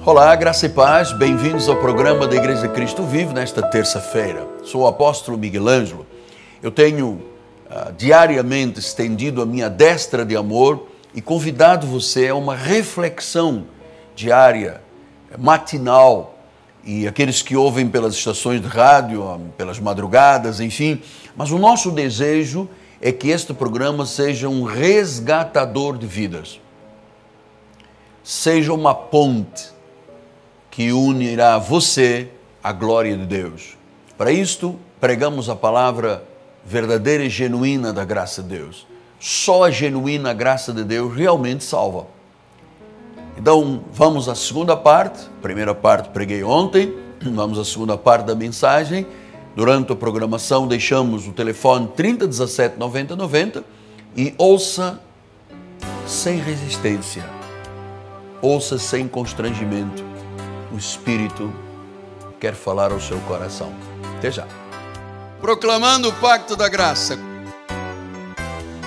Olá, graça e paz, bem-vindos ao programa da Igreja Cristo Vive nesta terça-feira. Sou o apóstolo Miguel Ângelo. Eu tenho diariamente estendido a minha destra de amor e convidado você a uma reflexão diária, matinal, e aqueles que ouvem pelas estações de rádio, pelas madrugadas, enfim. Mas o nosso desejo é que este programa seja um resgatador de vidas, seja uma ponte que unirá você à glória de Deus. Para isto, pregamos a palavra verdadeira e genuína da graça de Deus. Só a genuína graça de Deus realmente salva. Então, vamos à segunda parte. A primeira parte preguei ontem, vamos à segunda parte da mensagem. Durante a programação, deixamos o telefone 3017 90 90 e ouça sem resistência, ouça sem constrangimento. O Espírito quer falar ao seu coração. Até já. Proclamando o pacto da graça.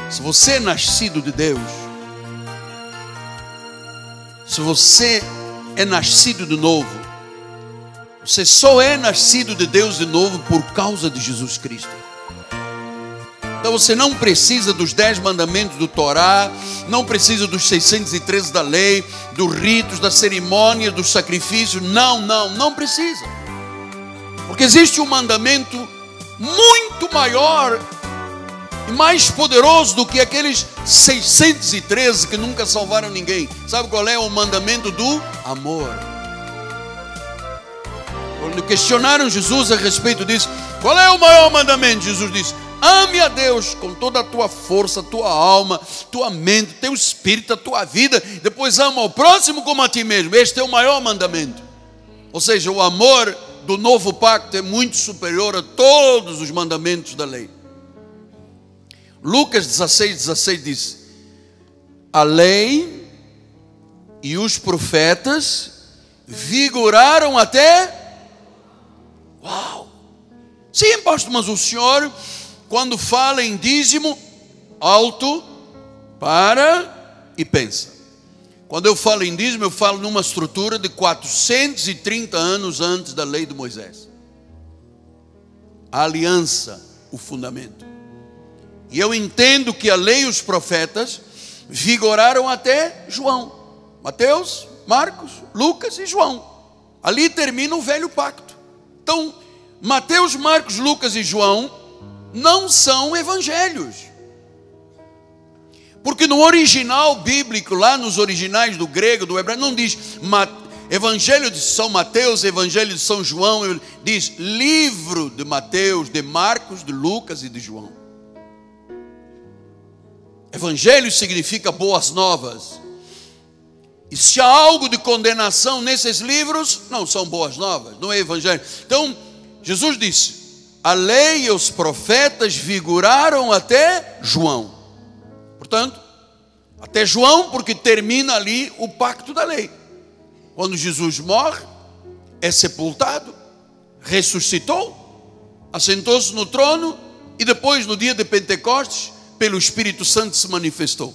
Se você é nascido de Deus, se você é nascido de novo, você só é nascido de Deus de novo por causa de Jesus Cristo. Então você não precisa dos 10 mandamentos do Torá, não precisa dos 613 da lei, dos ritos, das cerimônias, dos sacrifícios. Não precisa. Porque existe um mandamento muito maior e mais poderoso do que aqueles 613 que nunca salvaram ninguém. Sabe qual é o mandamento do amor? Quando questionaram Jesus a respeito disso, qual é o maior mandamento? Jesus disse: ame a Deus com toda a tua força, tua alma, tua mente, teu espírito, a tua vida. Depois ama ao próximo como a ti mesmo. Este é o maior mandamento. Ou seja, o amor do novo pacto é muito superior a todos os mandamentos da lei. Lucas 16:16 diz: a lei e os profetas vigoraram até... Uau! Sim, pastor, mas o senhor, quando fala em dízimo, alto, para e pensa. Quando eu falo em dízimo, eu falo numa estrutura de 430 anos antes da lei de Moisés. A aliança, o fundamento. E eu entendo que a lei e os profetas vigoraram até João. Mateus, Marcos, Lucas e João. Ali termina o velho pacto. Então, Mateus, Marcos, Lucas e João não são evangelhos. Porque no original bíblico, lá nos originais do grego, do hebraico, não diz Evangelho de São Mateus, Evangelho de São João, diz livro de Mateus, de Marcos, de Lucas e de João. Evangelho significa boas novas. E se há algo de condenação nesses livros, não são boas novas, não é evangelho. Então, Jesus disse: a lei e os profetas vigoraram até João. Portanto, até João, porque termina ali o pacto da lei. Quando Jesus morre, é sepultado, ressuscitou, assentou-se no trono e depois, no dia de Pentecostes, pelo Espírito Santo se manifestou.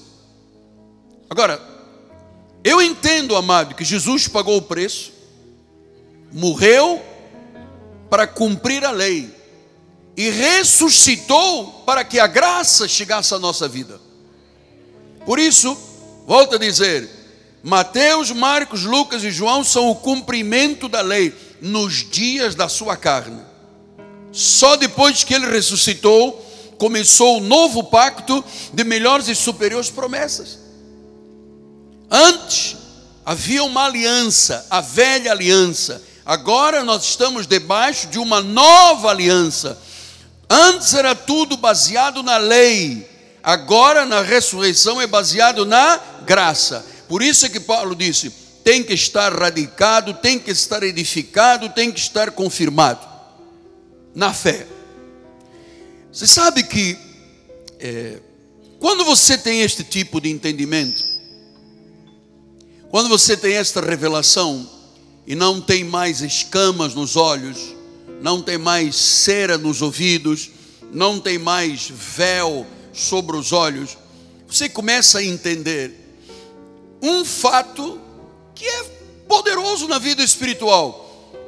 Agora, eu entendo, amado, que Jesus pagou o preço, morreu para cumprir a lei e ressuscitou para que a graça chegasse à nossa vida. Por isso, volto a dizer, Mateus, Marcos, Lucas e João são o cumprimento da lei nos dias da sua carne. Só depois que ele ressuscitou, começou o novo pacto de melhores e superiores promessas. Antes havia uma aliança, a velha aliança. Agora nós estamos debaixo de uma nova aliança. Antes era tudo baseado na lei. Agora na ressurreição é baseado na graça. Por isso é que Paulo disse: tem que estar radicado, tem que estar edificado, tem que estar confirmado na fé. Você sabe que quando você tem este tipo de entendimento, quando você tem esta revelação e não tem mais escamas nos olhos, não tem mais cera nos ouvidos, não tem mais véu sobre os olhos, você começa a entender um fato que é poderoso na vida espiritual.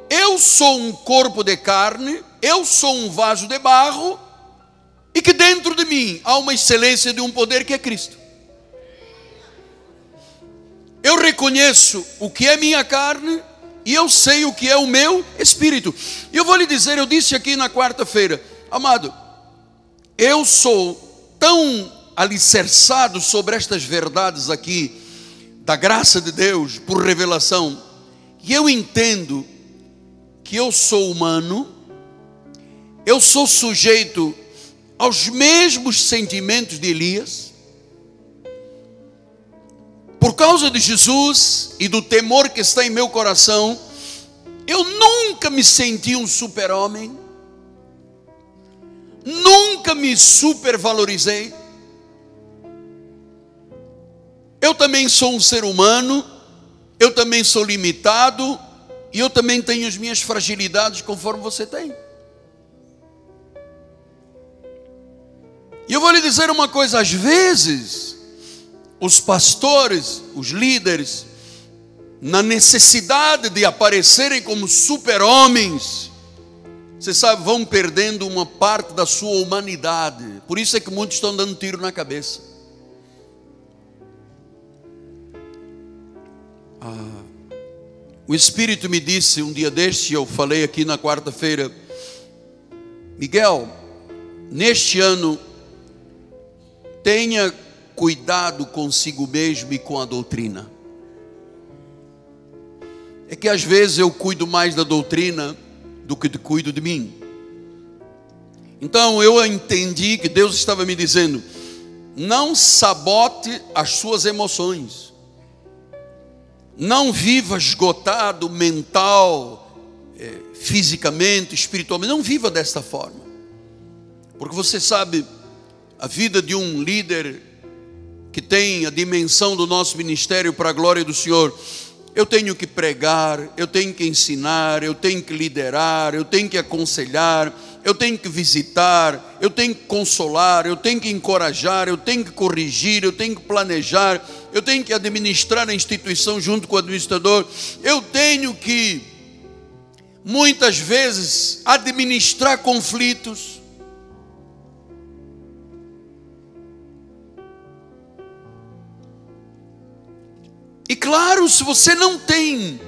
Eu sou um corpo de carne, eu sou um vaso de barro, e que dentro de mim há uma excelência de um poder que é Cristo. Eu reconheço o que é minha carne e eu sei o que é o meu espírito. E eu vou lhe dizer, eu disse aqui na quarta-feira, amado, eu sou tão alicerçado sobre estas verdades aqui, da graça de Deus, por revelação, que eu entendo que eu sou humano, eu sou sujeito aos mesmos sentimentos de Elias. Por causa de Jesus e do temor que está em meu coração, eu nunca me senti um super-homem, nunca me supervalorizei. Eu também sou um ser humano, eu também sou limitado, e eu também tenho as minhas fragilidades conforme você tem. E eu vou lhe dizer uma coisa, às vezes, os pastores, os líderes, na necessidade de aparecerem como super-homens, você sabe, vão perdendo uma parte da sua humanidade. Por isso é que muitos estão dando tiro na cabeça. O Espírito me disse um dia deste, eu falei aqui na quarta-feira, Miguel, neste ano, tenha cuidado consigo mesmo e com a doutrina. É que às vezes eu cuido mais da doutrina do que cuido de mim. Então eu entendi que Deus estava me dizendo, não sabote as suas emoções. Não viva esgotado mental, fisicamente, espiritualmente. Não viva desta forma. Porque você sabe, a vida de um líder que tem a dimensão do nosso ministério para a glória do Senhor, eu tenho que pregar, eu tenho que ensinar, eu tenho que liderar, eu tenho que aconselhar, eu tenho que visitar, eu tenho que consolar, eu tenho que encorajar, eu tenho que corrigir, eu tenho que planejar, eu tenho que administrar a instituição junto com o administrador, eu tenho que, muitas vezes, administrar conflitos. E claro, se você não tem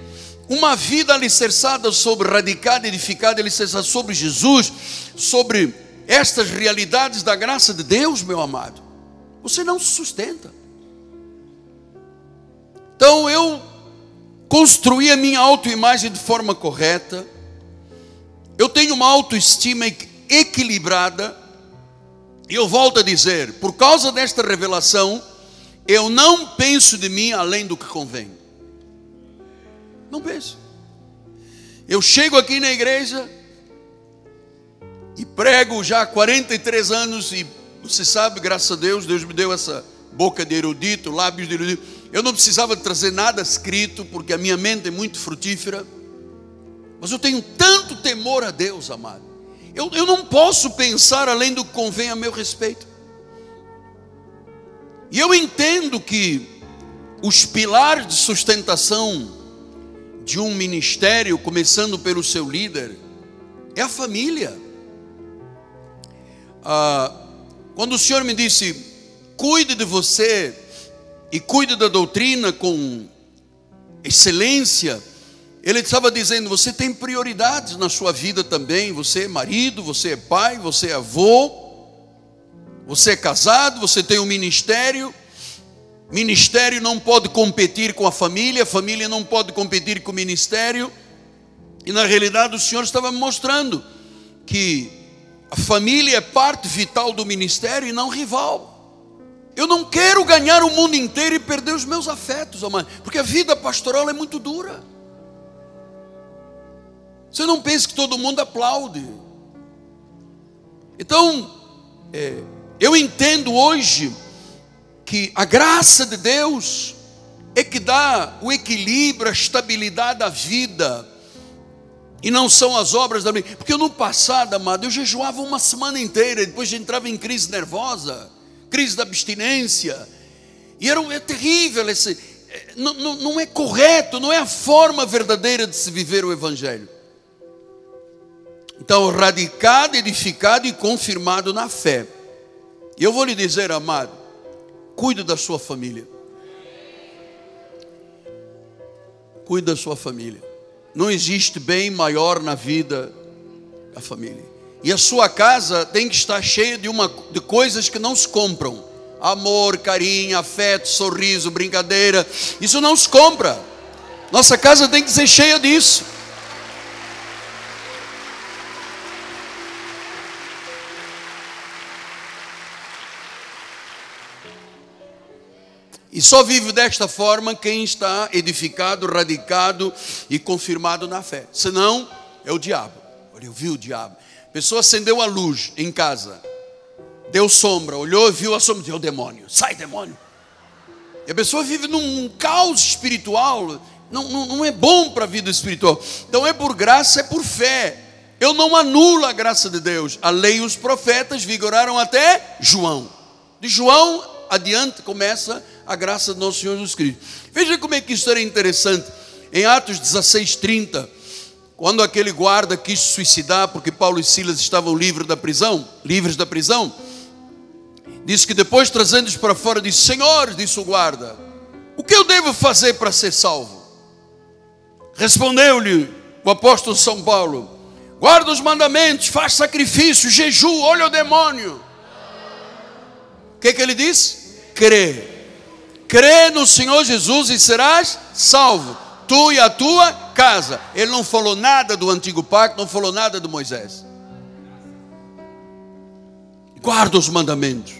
uma vida alicerçada sobre, radicada, edificada, alicerçada sobre Jesus, sobre estas realidades da graça de Deus, meu amado, você não se sustenta. Então eu construí a minha autoimagem de forma correta, eu tenho uma autoestima equilibrada, e eu volto a dizer, por causa desta revelação, eu não penso de mim além do que convém. Não penso. Eu chego aqui na igreja e prego já há 43 anos e você sabe, graças a Deus, Deus me deu essa boca de erudito, lábios de erudito. Eu não precisava trazer nada escrito porque a minha mente é muito frutífera. Mas eu tenho tanto temor a Deus, amado. Eu não posso pensar além do que convém a meu respeito. E eu entendo que os pilares de sustentação de um ministério, começando pelo seu líder, é a família. Quando o Senhor me disse, cuide de você e cuide da doutrina com excelência, Ele estava dizendo, você tem prioridades na sua vida também, você é marido, você é pai, você é avô, você é casado, você tem um ministério. Ministério não pode competir com a família não pode competir com o ministério. E na realidade o Senhor estava me mostrando que a família é parte vital do ministério e não rival. Eu não quero ganhar o mundo inteiro e perder os meus afetos, amado, porque a vida pastoral é muito dura. Você não pensa que todo mundo aplaude. Então, eu entendo hoje que a graça de Deus é que dá o equilíbrio, a estabilidade da vida, e não são as obras da lei. Porque no passado, amado, eu jejuava uma semana inteira, depois entrava em crise nervosa, crise da abstinência, e é terrível não é correto, não é a forma verdadeira de se viver o Evangelho. Então, radicado, edificado e confirmado na fé. E eu vou lhe dizer, amado, cuide da sua família. Cuide da sua família. Não existe bem maior na vida da família. E a sua casa tem que estar cheia de coisas que não se compram. Amor, carinho, afeto, sorriso, brincadeira. Isso não se compra. Nossa casa tem que ser cheia disso. E só vive desta forma quem está edificado, radicado e confirmado na fé. Senão, é o diabo. Olha, eu vi o diabo. A pessoa acendeu a luz em casa. Deu sombra, olhou e viu a sombra. Deu demônio. Sai, demônio. E a pessoa vive num caos espiritual. Não é bom para a vida espiritual. Então é por graça, é por fé. Eu não anulo a graça de Deus. A lei e os profetas vigoraram até João. De João adiante começa a graça do nosso Senhor Jesus Cristo. Veja como é que isso era interessante. Em Atos 16:30, quando aquele guarda quis se suicidar, porque Paulo e Silas estavam livres da prisão, disse que depois, trazendo-os para fora, disse: Senhor, disse o guarda, o que eu devo fazer para ser salvo? Respondeu-lhe o apóstolo São Paulo: guarda os mandamentos, faz sacrifício, jejum, olha o demônio. O que ele disse? Crê no Senhor Jesus e serás salvo, tu e a tua casa. Ele não falou nada do antigo pacto, não falou nada de Moisés. Guarda os mandamentos.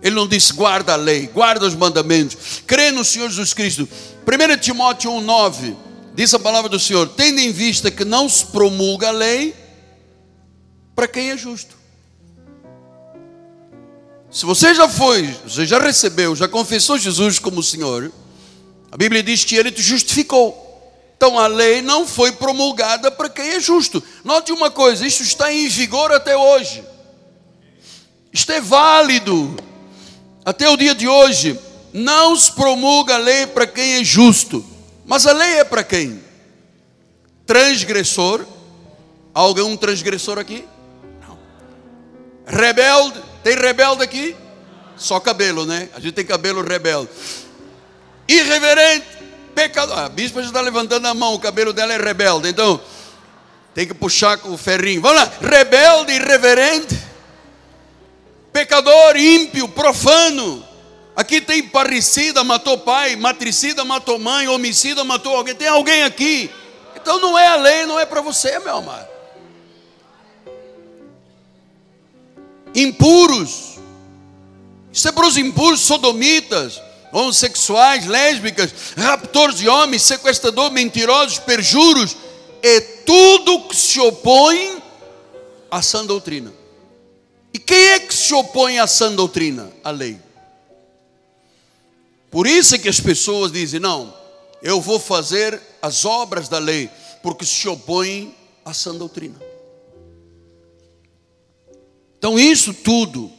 Ele não disse guarda a lei, guarda os mandamentos. Crê no Senhor Jesus Cristo. 1 Timóteo 1:9 diz a palavra do Senhor: tendo em vista que não se promulga a lei para quem é justo. Se você já recebeu, já confessou Jesus como Senhor, a Bíblia diz que Ele te justificou. Então a lei não foi promulgada para quem é justo. Note uma coisa, isso está em vigor até hoje. Isto é válido até o dia de hoje. Não se promulga a lei para quem é justo. Mas a lei é para quem? Transgressor. Há algum transgressor aqui? Não. Rebelde. Tem rebelde aqui? Só cabelo, né? A gente tem cabelo rebelde. Irreverente, pecador. A bispa já está levantando a mão, o cabelo dela é rebelde. Então, tem que puxar com o ferrinho. Vamos lá. Rebelde, irreverente, pecador, ímpio, profano. Aqui tem parricida, matou pai. Matricida, matou mãe. Homicida, matou alguém. Tem alguém aqui. Então não é a lei, não é para você, meu amado. Impuros, isso é para os impuros, sodomitas, homossexuais, lésbicas, raptores de homens, sequestradores, mentirosos, perjuros, é tudo que se opõe à sã doutrina. E quem é que se opõe à sã doutrina? A lei. Por isso é que as pessoas dizem: não, eu vou fazer as obras da lei, porque se opõem à sã doutrina. Então isso tudo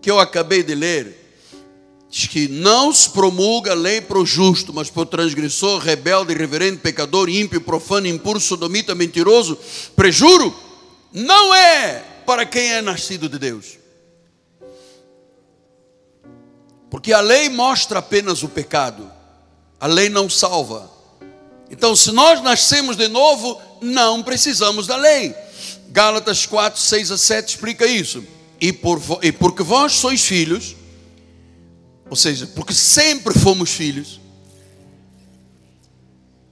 que eu acabei de ler, diz que não se promulga a lei para o justo, mas para o transgressor, rebelde, irreverente, pecador, ímpio, profano, impuro, sodomita, mentiroso, prejuro, não é para quem é nascido de Deus. Porque a lei mostra apenas o pecado, a lei não salva. Então, se nós nascemos de novo, não precisamos da lei. Gálatas 4:6-7 explica isso. E porque vós sois filhos, ou seja, porque sempre fomos filhos.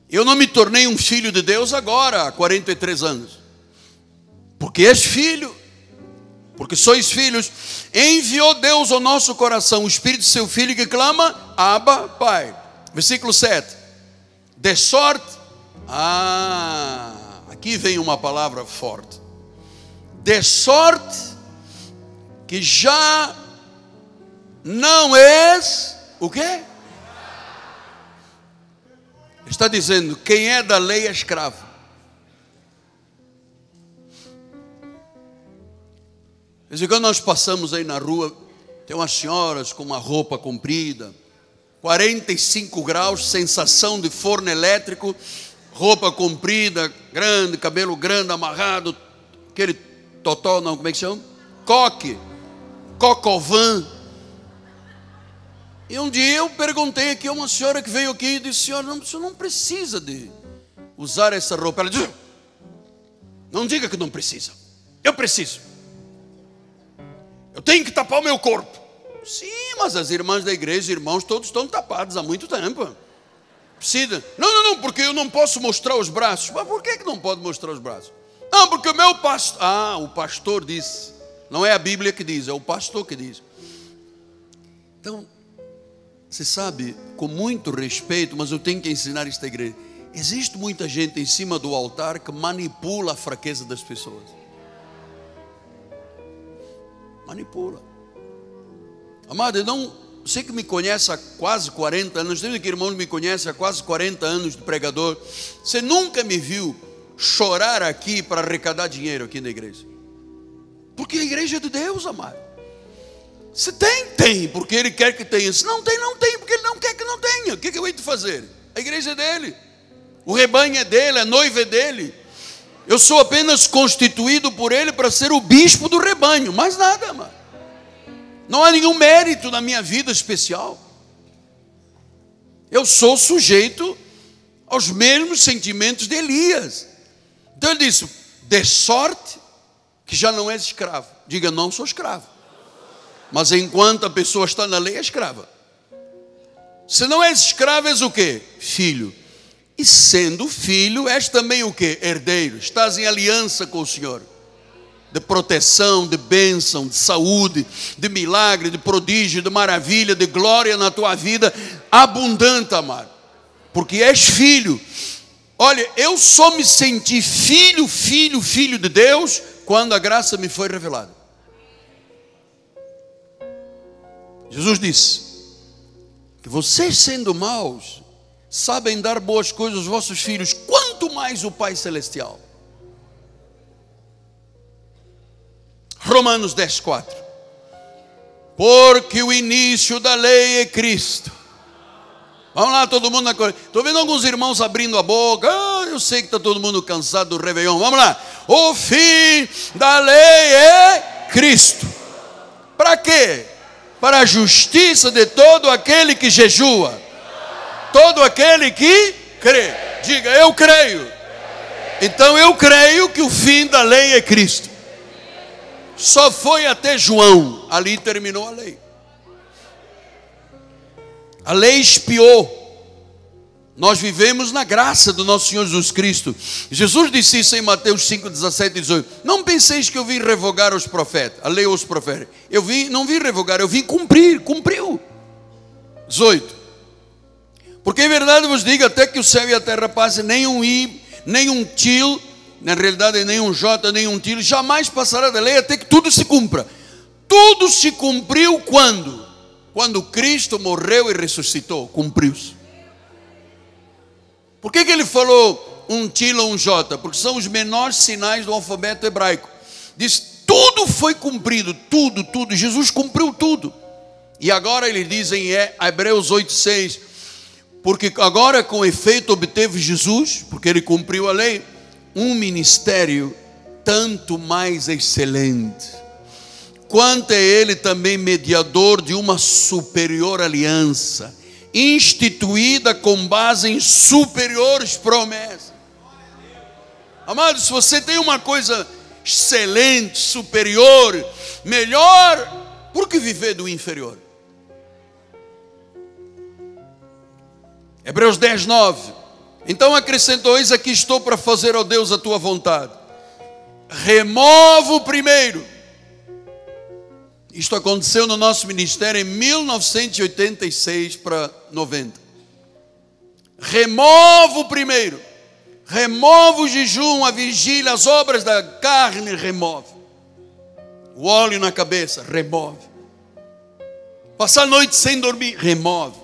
Eu não me tornei um filho de Deus agora, há 43 anos. Porque és filho, porque sois filhos, enviou Deus ao nosso coração o Espírito de seu Filho que clama: Abba, Pai. Versículo 7. De sorte, aqui vem uma palavra forte. De sorte que já não és o quê? Está dizendo, quem é da lei é escravo. De vez em quando nós passamos aí na rua, tem umas senhoras com uma roupa comprida, 45 graus, sensação de forno elétrico, roupa comprida, grande, cabelo grande, amarrado, aquele totó, não, como é que chama? Cocovan. E um dia eu perguntei aqui a uma senhora que veio aqui e disse: senhora, não, o senhor não precisa de usar essa roupa. Ela disse: não diga que não precisa, eu preciso, eu tenho que tapar o meu corpo. Sim, mas as irmãs da igreja, irmãos, todos estão tapados há muito tempo. Precisa. Não, porque eu não posso mostrar os braços. Mas por que não pode mostrar os braços? Não, porque o meu pastor... o pastor disse. Não é a Bíblia que diz, é o pastor que diz. Então, você sabe, com muito respeito, mas eu tenho que ensinar esta igreja. Existe muita gente em cima do altar que manipula a fraqueza das pessoas. Manipula. Amado, eu não... Você que me conhece há quase 40 anos, tem que irmão que me conhece há quase 40 anos de pregador, você nunca me viu chorar aqui para arrecadar dinheiro aqui na igreja. Porque a igreja é de Deus, amado. Você tem, porque Ele quer que tenha. Se não tem, porque Ele não quer que não tenha. O que eu hei de fazer? A igreja é dele, o rebanho é dele, a noiva é dele. Eu sou apenas constituído por Ele para ser o bispo do rebanho, mais nada, amado. Não há nenhum mérito na minha vida especial. Eu sou sujeito aos mesmos sentimentos de Elias. Então ele disse: de sorte que já não és escravo. Diga: não sou escravo. Mas enquanto a pessoa está na lei, é escrava. Se não és escravo, és o quê? Filho. E sendo filho, és também o quê? Herdeiro. Estás em aliança com o Senhor. De proteção, de bênção, de saúde, de milagre, de prodígio, de maravilha, de glória na tua vida, abundante, amado, porque és filho. Olha, eu só me senti filho de Deus quando a graça me foi revelada. Jesus disse que vocês, sendo maus, sabem dar boas coisas aos vossos filhos, quanto mais o Pai Celestial. Romanos 10:4. Porque o início da lei é Cristo. Vamos lá, todo mundo na coisa. Estou vendo alguns irmãos abrindo a boca. Eu sei que está todo mundo cansado do Réveillon. Vamos lá. O fim da lei é Cristo. Para quê? Para a justiça de todo aquele que jejua, todo aquele que crê. Diga: eu creio. Então eu creio que o fim da lei é Cristo. Só foi até João, ali terminou a lei. A lei expiou. Nós vivemos na graça do nosso Senhor Jesus Cristo. Jesus disse isso em Mateus 5:17 e 18. Não penseis que eu vim revogar os profetas, a lei ou os profetas. Não vim revogar, eu vim cumprir. Cumpriu. 18. Porque em verdade vos digo, até que o céu e a terra passem, nem um i, nem um til, na realidade nem um jota, nem um tiro, jamais passará da lei até que tudo se cumpra. Tudo se cumpriu quando? Quando Cristo morreu e ressuscitou. Cumpriu-se. Por que ele falou um tilo ou um jota? Porque são os menores sinais do alfabeto hebraico. Diz: tudo foi cumprido, tudo. Jesus cumpriu tudo. E agora ele diz em Hebreus 8:6, porque agora com efeito obteve Jesus, porque ele cumpriu a lei, um ministério tanto mais excelente, quanto é ele também mediador de uma superior aliança, instituída com base em superiores promessas. Amados, se você tem uma coisa excelente, superior, melhor, por que viver do inferior? Hebreus 10:9. Então acrescentou: eis aqui estou para fazer, ó Deus, a tua vontade. Removo primeiro. Isto aconteceu no nosso ministério em 1986 para 90. Removo primeiro. Remove o jejum, a vigília, as obras da carne, remove. O óleo na cabeça, remove. Passar a noite sem dormir, remove.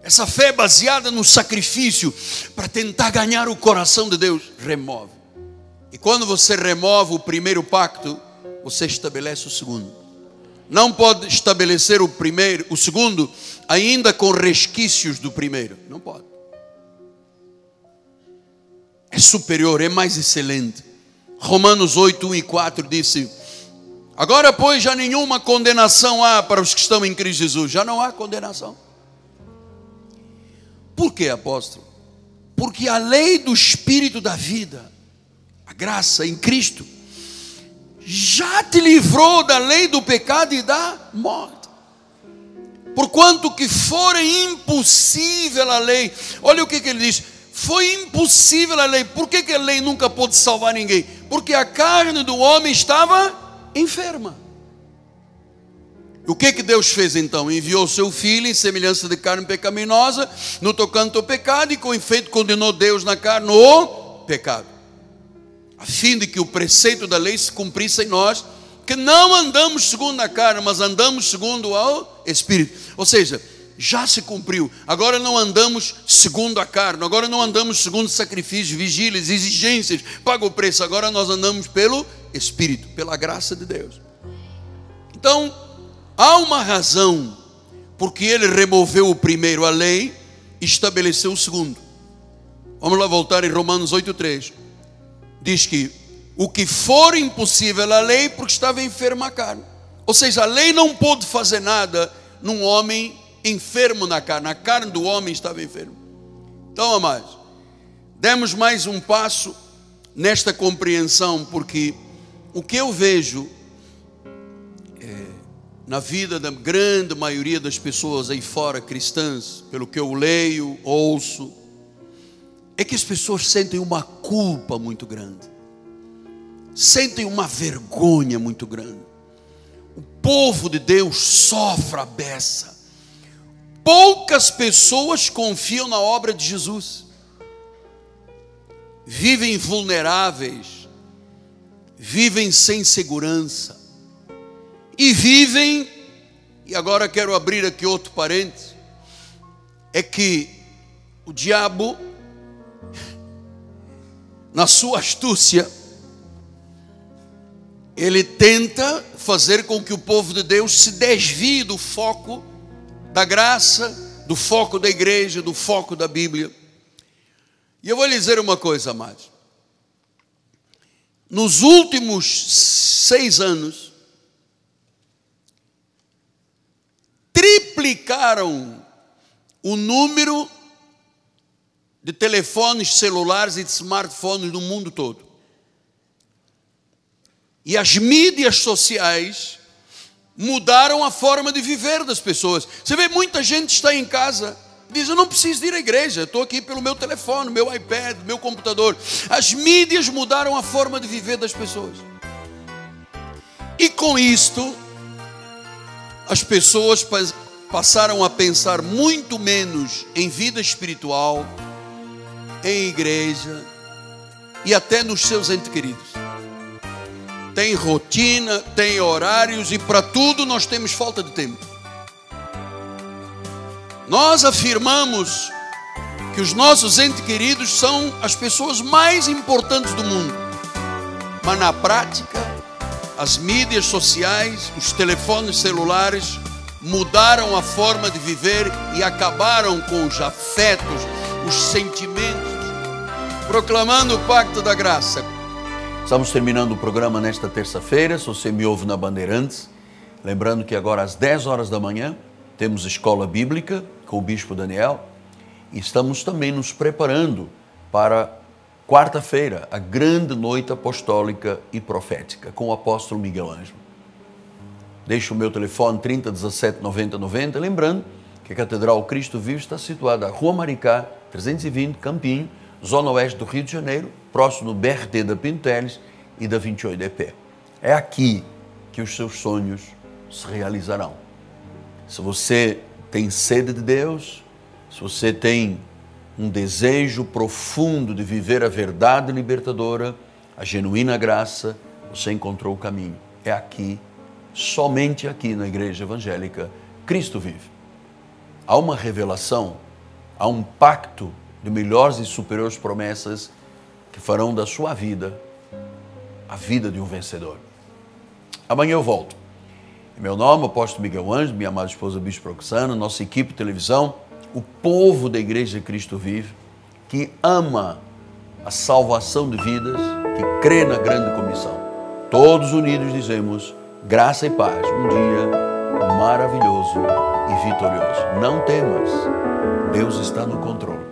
Essa fé baseada no sacrifício para tentar ganhar o coração de Deus, remove. E quando você remove o primeiro pacto, você estabelece o segundo. não pode estabelecer o segundo, ainda com resquícios do primeiro. Não pode. É superior, é mais excelente. Romanos 8, 1 e 4 disse: agora, pois, já nenhuma condenação há para os que estão em Cristo Jesus. Já não há condenação. Por quê, apóstolo? Porque a lei do Espírito da vida, a graça em Cristo, já te livrou da lei do pecado e da morte. Porquanto que fora impossível a lei. Olha o que ele diz: foi impossível a lei. Por que a lei nunca pôde salvar ninguém? Porque a carne do homem estava enferma. O que Deus fez então? Enviou o seu filho em semelhança de carne pecaminosa, no tocante ao pecado, e com efeito condenou Deus na carne o pecado, a fim de que o preceito da lei se cumprisse em nós, que não andamos segundo a carne, mas andamos segundo o Espírito. Ou seja, já se cumpriu. Agora não andamos segundo a carne, agora não andamos segundo sacrifícios, vigílias, exigências, paga o preço. Agora nós andamos pelo Espírito, pela graça de Deus. Então, há uma razão porque ele removeu o primeiro, a lei, e estabeleceu o segundo. Vamos lá voltar em Romanos 8,3. Diz que o que for impossível a lei, porque estava enferma a carne. Ou seja, a lei não pôde fazer nada num homem enfermo na carne. A carne do homem estava enferma. Então, amados, demos mais um passo nesta compreensão, porque o que eu vejo na vida da grande maioria das pessoas aí fora, cristãs, pelo que eu leio, ouço, é que as pessoas sentem uma culpa muito grande, sentem uma vergonha muito grande. O povo de Deus sofre a beça. Poucas pessoas confiam na obra de Jesus, vivem vulneráveis, vivem sem segurança, e vivem, e agora quero abrir aqui outro parênteses, é que o diabo, na sua astúcia, ele tenta fazer com que o povo de Deus se desvie do foco da graça, do foco da igreja, do foco da Bíblia. E eu vou lhe dizer uma coisa, amados. Nos últimos 6 anos, triplicaram o número de telefones celulares e de smartphones no mundo todo. E as mídias sociais mudaram a forma de viver das pessoas. Você vê, muita gente está em casa, diz: eu não preciso ir à igreja, estou aqui pelo meu telefone, meu iPad, meu computador. As mídias mudaram a forma de viver das pessoas. E com isto, as pessoas passaram a pensar muito menos em vida espiritual, em igreja e até nos seus entes queridos. Tem rotina, tem horários, e para tudo nós temos falta de tempo. Nós afirmamos que os nossos entes queridos são as pessoas mais importantes do mundo, mas na prática, as mídias sociais, os telefones celulares mudaram a forma de viver e acabaram com os afetos, os sentimentos, proclamando o pacto da graça. Estamos terminando o programa nesta terça-feira. Se você me ouve na Bandeirantes, lembrando que agora às 10 horas da manhã temos escola bíblica com o Bispo Daniel, e estamos também nos preparando para quarta-feira, a grande noite apostólica e profética com o apóstolo Miguel Ângelo. Deixo o meu telefone 30 17 90 90, lembrando que a Catedral Cristo Vive está situada na Rua Maricá, 320, Campinho, zona oeste do Rio de Janeiro, próximo do BRT da Pinto Teles e da 28DP. É aqui que os seus sonhos se realizarão. Se você tem sede de Deus, se você tem um desejo profundo de viver a verdade libertadora, a genuína graça, você encontrou o caminho. É aqui, somente aqui na Igreja Evangélica Cristo Vive. Há uma revelação, há um pacto de melhores e superiores promessas que farão da sua vida a vida de um vencedor. Amanhã eu volto. Meu nome é Apóstolo Miguel Ângelo, minha amada esposa Bispo Roxana, nossa equipe de televisão, o povo da Igreja de Cristo Vive, que ama a salvação de vidas, que crê na grande comissão. Todos unidos dizemos, graça e paz, um dia maravilhoso e vitorioso. Não temas, Deus está no controle.